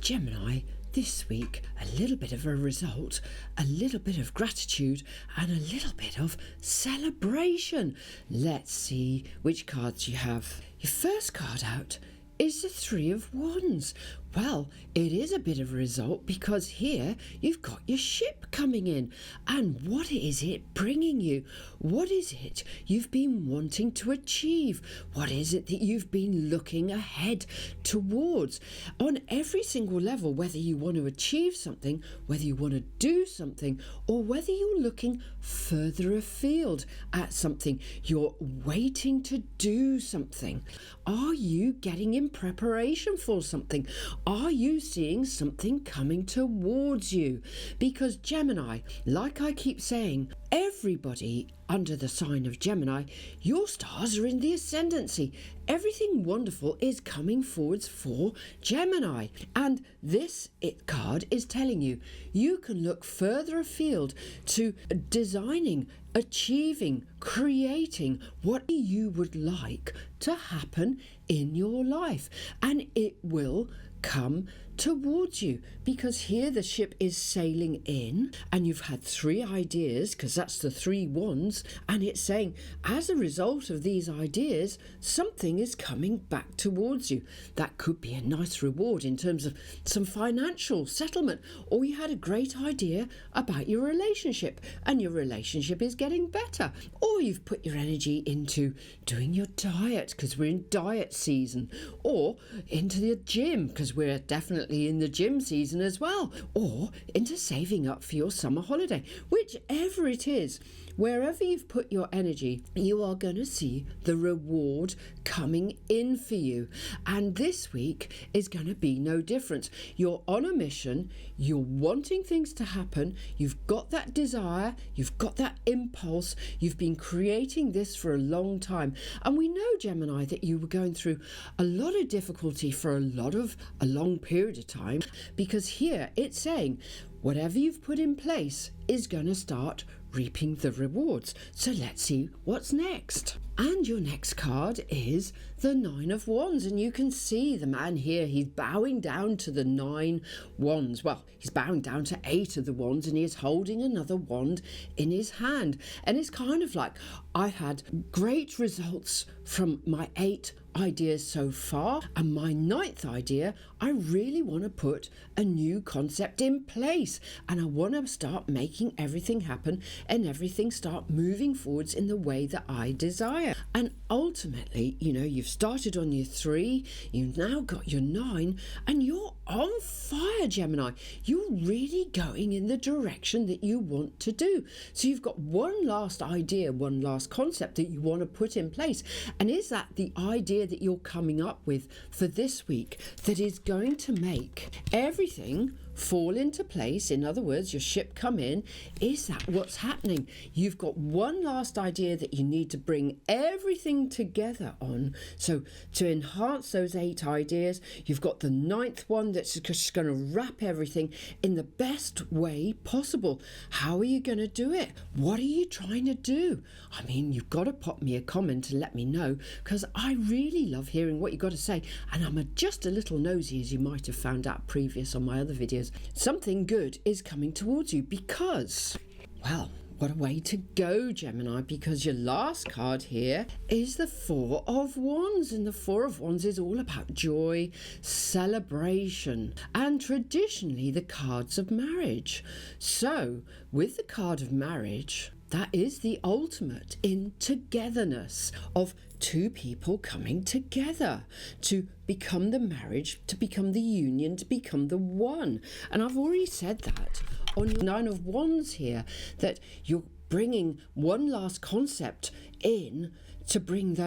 Gemini, this week, a little bit of a result, a little bit of gratitude, and a little bit of celebration. Let's see which cards you have. Your first card out is the Three of Wands. Well, it is a bit of a result because here you've got your ship coming in. And what is it bringing you? What is it you've been wanting to achieve? What is it that you've been looking ahead towards? On every single level, whether you want to achieve something, whether you want to do something, or whether you're looking further afield at something, you're waiting to do something. Are you getting in preparation for something? Are you seeing something coming towards you? Because Gemini, like I keep saying, everybody under the sign of Gemini, your stars are in the ascendancy. Everything wonderful is coming forwards for Gemini. And this card is telling you, you can look further afield to designing, achieving, creating what you would like to happen in your life. And it will come towards you, because here the ship is sailing in and you've had three ideas, because that's the three wands, and it's saying as a result of these ideas something is coming back towards you. That could be a nice reward in terms of some financial settlement, or you had a great idea about your relationship and your relationship is getting better, or you've put your energy into doing your diet because we're in diet season, or into the gym because we're definitely in the gym season as well, or into saving up for your summer holiday. Whichever it is, wherever you've put your energy, you are going to see the reward coming in for you. And this week is going to be no different. You're on a mission, you're wanting things to happen, you've got that desire, you've got that impulse, you've been creating this for a long time. And we know, Gemini, that you were going through a lot of difficulty for a long period of time, because here it's saying whatever you've put in place is going to start reaping the rewards. So let's see what's next. And your next card is the Nine of Wands, and you can see the man here, he's bowing down to the 9 wands. Well, he's bowing down to 8 of the wands, and he is holding another wand in his hand. And it's kind of like, I've had great results from my 8 ideas so far, and my 9th idea, I really want to put a new concept in place, and I want to start making everything happen and everything start moving forwards in the way that I desire. And ultimately, you've started on your 3, you've now got your 9, and you're on fire, Gemini. You're really going in the direction that you want to do. So you've got one last idea, one last concept that you want to put in place. And is that the idea that you're coming up with for this week that is going to make everything fall into place? In other words, your ship come in. Is that what's happening? You've got one last idea that you need to bring everything together on. So to enhance those 8 ideas, you've got the 9th one that's just going to wrap everything in the best way possible. How are you going to do it? What are you trying to do? I mean, you've got to pop me a comment and let me know, because I really love hearing what you've got to say, and I'm just a little nosy, as you might have found out previous on my other videos. Something good is coming towards you, because, well, what a way to go, Gemini, because your last card here is the Four of Wands, and the Four of Wands is all about joy, celebration, and traditionally the cards of marriage. So with the card of marriage, that is the ultimate in togetherness of 2 people coming together to become the marriage, to become the union, to become the one. And I've already said that on your 9 of Wands here, that you're bringing one last concept in to bring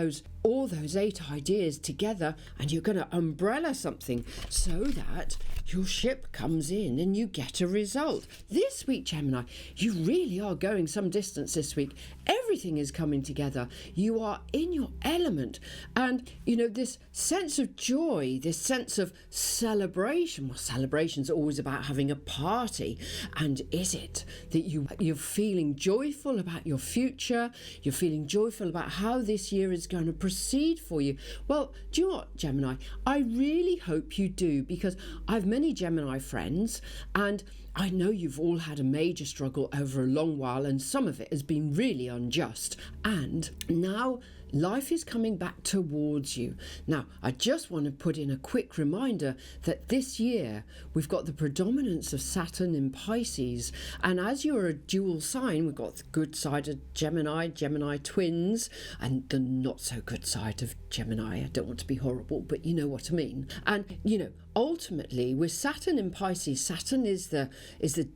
all those 8 ideas together, and you're going to umbrella something so that your ship comes in and you get a result. This week, Gemini, you really are going some distance this week. Everything is coming together. You are in your element, and this sense of joy, this sense of celebration. Well, celebration's always about having a party, and is it that you're feeling joyful about your future? You're feeling joyful about how this year is going to proceed for you? Well, do you know what, Gemini? I really hope you do, because I've many many Gemini friends, and I know you've all had a major struggle over a long while, and some of it has been really unjust. And now life is coming back towards you. Now, I just want to put in a quick reminder that this year we've got the predominance of Saturn in Pisces, and as you're a dual sign, we've got the good side of Gemini, Gemini twins, and the not so good side of Gemini. I don't want to be horrible, but you know what I mean. And ultimately, with Saturn in Pisces, Saturn is the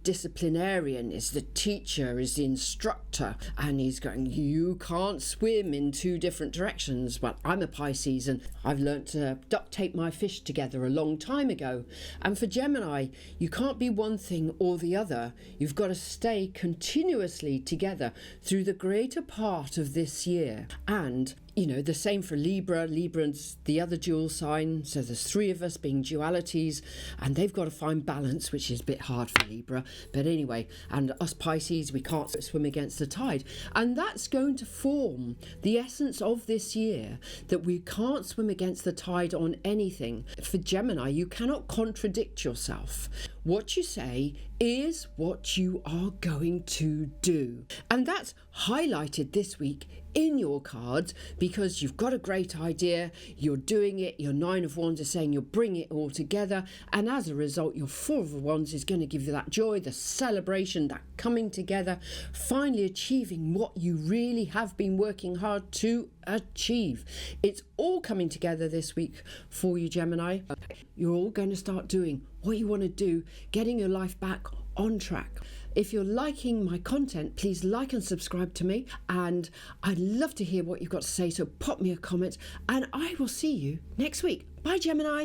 disciplinarian, is the teacher, is the instructor, and he's going, you can't swim in two different directions. Well, I'm a Pisces and I've learnt to duct tape my fish together a long time ago. And for Gemini, you can't be one thing or the other. You've got to stay continuously together through the greater part of this year. And the same for Libra. Libra's the other dual sign, so there's three of us being dualities, and they've got to find balance, which is a bit hard for Libra. But anyway, and us Pisces, we can't swim against the tide. And that's going to form the essence of this year, that we can't swim against the tide on anything. For Gemini, you cannot contradict yourself. What you say is what you are going to do. And that's highlighted this week in your cards, because you've got a great idea, you're doing it, your Nine of Wands is saying you'll bring it all together, and as a result your Four of Wands is going to give you that joy, the celebration, that coming together, finally achieving what you really have been working hard to achieve. It's all coming together this week for you, Gemini. You're all going to start doing what you want to do, getting your life back on track. If you're liking my content, please like and subscribe to me, and I'd love to hear what you've got to say, so pop me a comment and I will see you next week. Bye, Gemini.